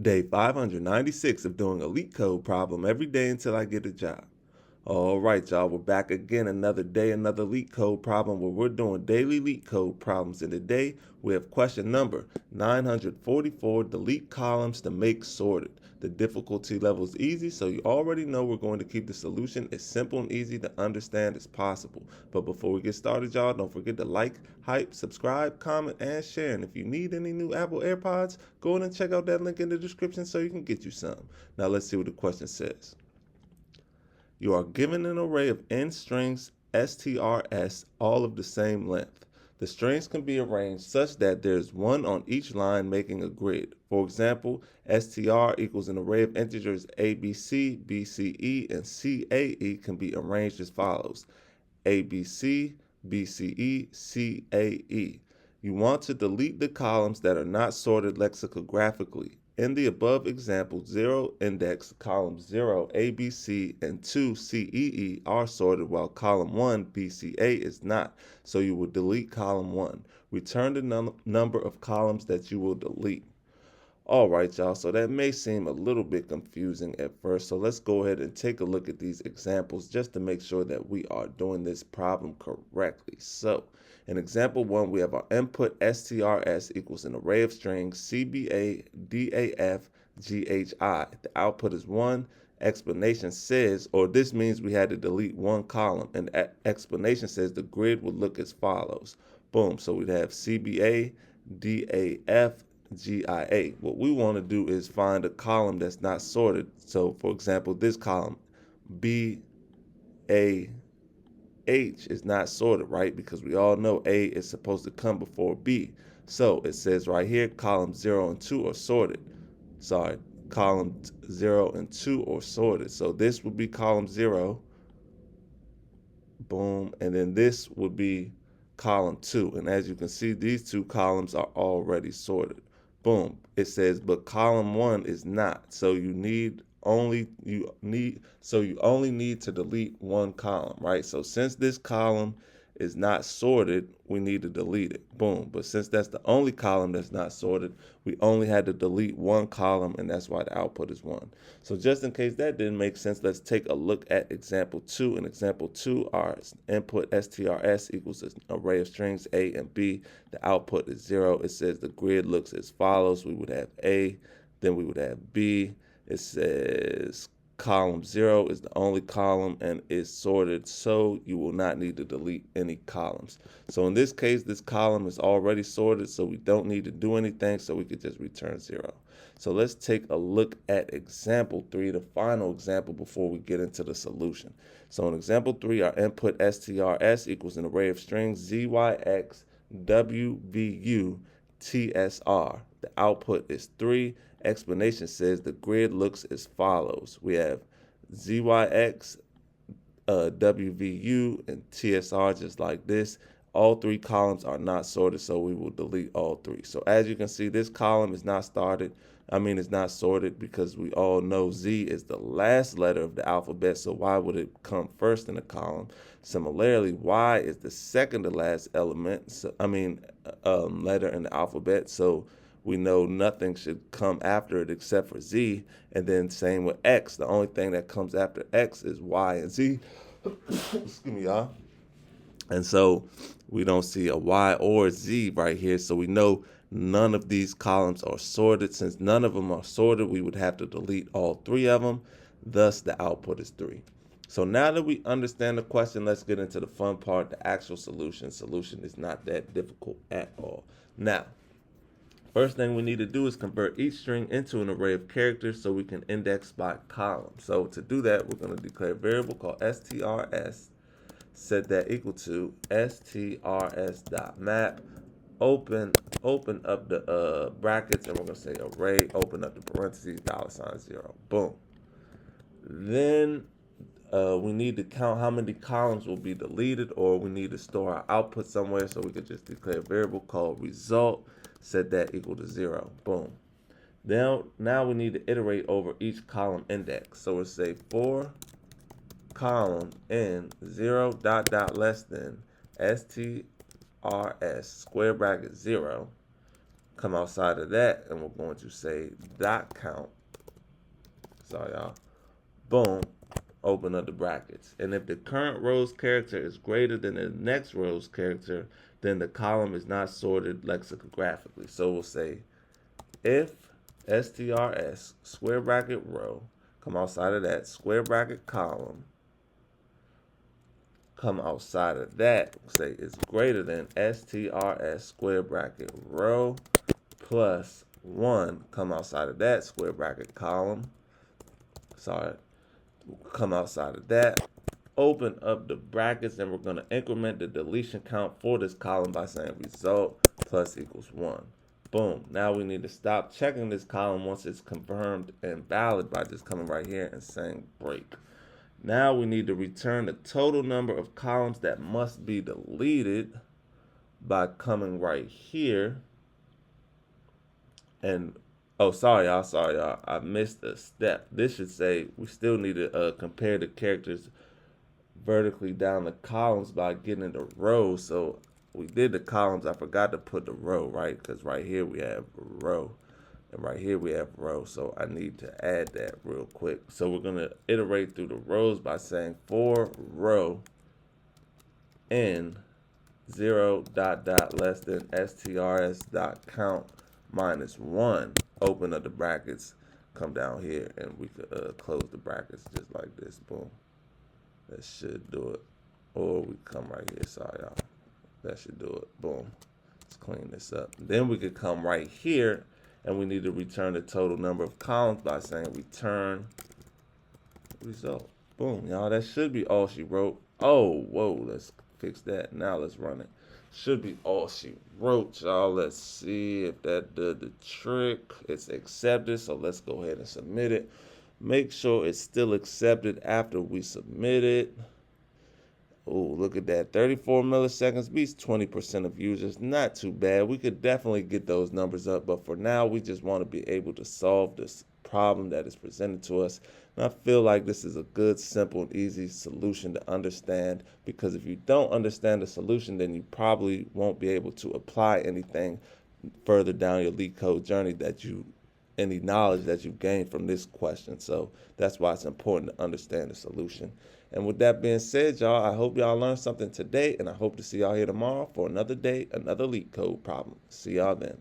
Day 596 of doing a LeetCode problem every day until I get a job. All right, y'all, we're back again. Another day, another LeetCode problem where we're doing daily LeetCode problems. And today we have question number 944, delete columns to make sorted. The difficulty level is easy, so you already know we're going to keep the solution as simple and easy to understand as possible. But before we get started, y'all, don't forget to like, hype, subscribe, comment, and share. And if you need any new Apple AirPods, go ahead and check out that link in the description so you can get you some. Now let's see what the question says. You are given an array of n strings strs, all of the same length. The strings can be arranged such that there's one on each line making a grid. For example, str equals an array of integers abc, bce, and cae can be arranged as follows: abc, bce, cae. You want to delete the columns that are not sorted lexicographically. In the above example, 0 index, column 0 ABC and 2 CEE are sorted while column 1 BCA is not, so you will delete column 1. Return the number of columns that you will delete. All right, y'all, so that may seem a little bit confusing at first, so let's go ahead and take a look at these examples just to make sure that we are doing this problem correctly. So, in example 1, we have our input strs equals an array of strings cba, daf, ghi. The output is 1. Explanation says, or this means we had to delete one column, and explanation says the grid would look as follows. Boom, so we'd have cba, daf, GIA. What we want to do is find a column that's not sorted. So, for example, this column, BAH, is not sorted, right? Because we all know A is supposed to come before B. So it says right here, column 0 and 2 are sorted. Sorry, column 0 and 2 are sorted. So this would be column 0. Boom. And then this would be column 2. And as you can see, these two columns are already sorted. Boom. It says, but column 1 is not. So you only need to delete one column, right? So since this column is not sorted, we need to delete it. Boom. But since that's the only column that's not sorted, we only had to delete one column, and that's why the output is 1. So just in case that didn't make sense, let's take a look at example 2. In example 2, our input strs equals an array of strings a and b. The output is 0. It says the grid looks as follows. We would have a, then we would have b. It says column 0 is the only column and is sorted, so you will not need to delete any columns. So in this case, this column is already sorted, so we don't need to do anything, so we could just return 0. So let's take a look at example 3, the final example before we get into the solution. So in example 3, our input strs equals an array of strings zyx, wvu, tsr. The output is 3. Explanation says the grid looks as follows. We have zyx, wvu, and tsr just like this. All 3 columns are not sorted, so we will delete all 3. So as you can see, this column is not it's not sorted because we all know Z is the last letter of the alphabet, so why would it come first in the column? Similarly, Y is the second to last letter in the alphabet, so we know nothing should come after it except for Z. And then same with X. The only thing that comes after X is Y and Z. Excuse me, y'all. And so we don't see a Y or a Z right here. So we know none of these columns are sorted. Since none of them are sorted, we would have to delete all 3 of them. Thus, the output is 3. So now that we understand the question, let's get into the fun part, the actual solution. Solution is not that difficult at all. Now, first thing we need to do is convert each string into an array of characters so we can index by column. So to do that, we're going to declare a variable called strs, set that equal to strs.map, open up the brackets, and we're going to say array, open up the parentheses, $0. Boom. Then we need to count how many columns will be deleted, or we need to store our output somewhere, so we could just declare a variable called result, set that equal to 0. Boom. Now we need to iterate over each column index. So we'll say for column in 0 ... less than strs square bracket 0, come outside of that, and we're going to say dot count. Sorry, y'all. Boom. Open up the brackets. And if the current row's character is greater than the next row's character, then the column is not sorted lexicographically. So we'll say if strs square bracket row, come outside of that, square bracket column, come outside of that, say is greater than strs square bracket row plus 1, come outside of that, square bracket column, come outside of that, open up the brackets, and we're going to increment the deletion count for this column by saying result plus equals 1. Boom. Now we need to stop checking this column once it's confirmed and valid by just coming right here and saying break. Now we need to return the total number of columns that must be deleted by coming right here and sorry y'all, I missed a step. This should say we still need to compare the characters vertically down the columns by getting the rows. So we did the columns, I forgot to put the row, right? Because right here we have row and right here we have row. So I need to add that real quick. So we're going to iterate through the rows by saying for row in 0 dot dot less than strs dot count minus 1, open up the brackets, come down here, and we could close the brackets just like this. Boom. That should do it. Or we come right here. Sorry, y'all. That should do it. Boom. Let's clean this up. Then we could come right here, and we need to return the total number of columns by saying return result. Boom, y'all. That should be all she wrote. Oh, whoa. Let's fix that. Now let's run it. Should be all she wrote, y'all. Let's see if that did the trick. It's accepted, so let's go ahead and submit it. Make sure it's still accepted after we submit it. Oh, look at that. 34 milliseconds beats 20% of users. Not too bad. We could definitely get those numbers up, but for now, we just want to be able to solve this problem that is presented to us. And I feel like this is a good, simple, and easy solution to understand, because if you don't understand the solution, then you probably won't be able to apply anything further down your LeetCode journey any knowledge that you gained from this question. So that's why it's important to understand the solution. And with that being said, y'all, I hope y'all learned something today, and I hope to see y'all here tomorrow for another day, another LeetCode problem. See y'all then.